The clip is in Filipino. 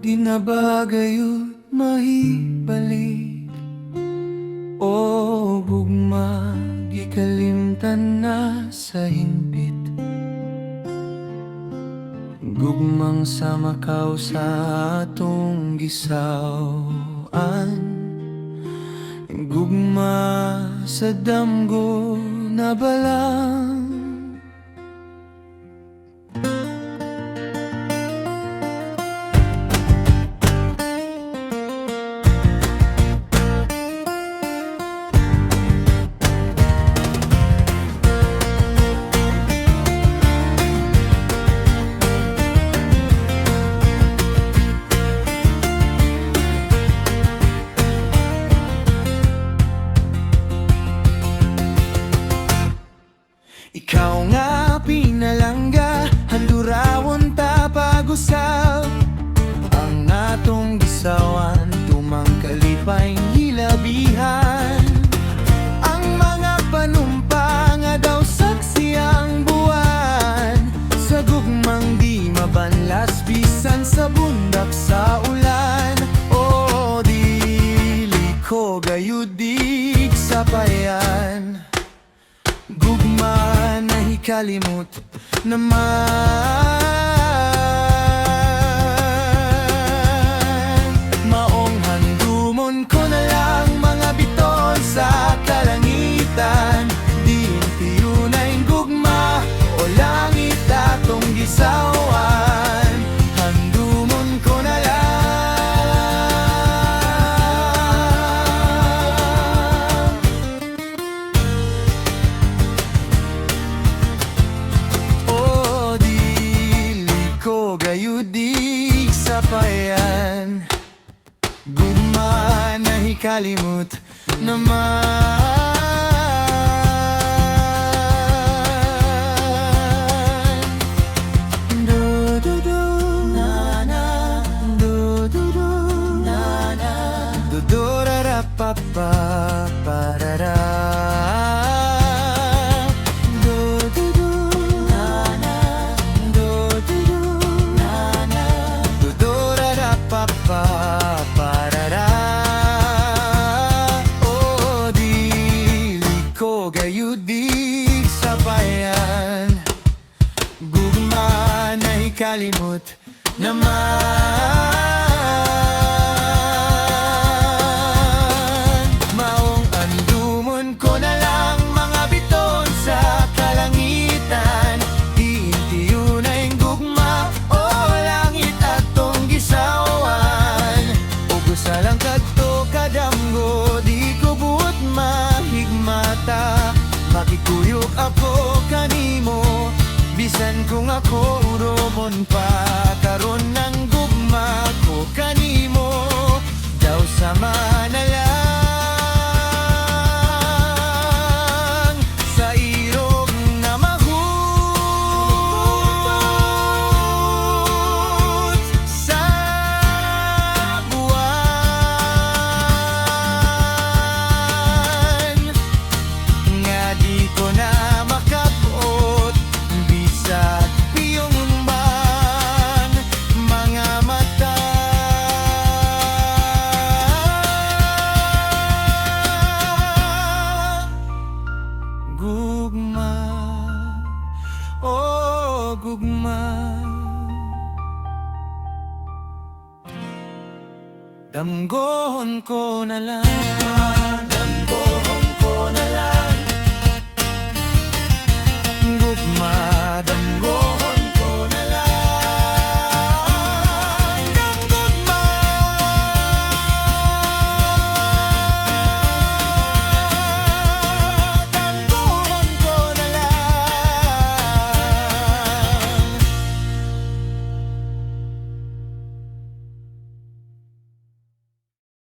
di na bagayot mahibalik. O gugma, gikalimtan na sa hinpit. Gugmang sa makaw sa atong gisawaan. Gugma sa damgo na balang. Ikaw nga pinalangga, handurawon ta pag-usab. Ang atong gisawan, tumang kalipay hilabihan. Ang mga panumpa nga daw saksi ang buwan. Sa gugmang di mabanlas, bisan sa bundak sa ulan. O dili ko gayudig sa payan. Gugma na hikalimot naman. Maong handumon ko na lang mga biton sa kalangitan. Di tiyunay gugma o langit atong gisawan. Handumon ko na lang. Gayudig sa payan. Gugma na hikalimot naman. Do do do na na, do do do na na, do do ra ra pa pa pa ra ra. Gayudig sa bayan. Gugma na hikalimot naman. Maong andumon ko na lang mga biton sa kalangitan. Diintiyunay gugma o langit atong gisawan. Ugusa lang kadto kadamgo, di ko buot mahigmata. Makikuyok ako kanimo, bisan kung ako uromon pa. Karon ng gugma ko kanimo, daw sama na lang. Sa irog na mahut sa buwan. Nga di ko na makapot, bisag piyong man mga mata. Gugma, oh gugma, damgohon ko na lang. Damgohon ko na lang.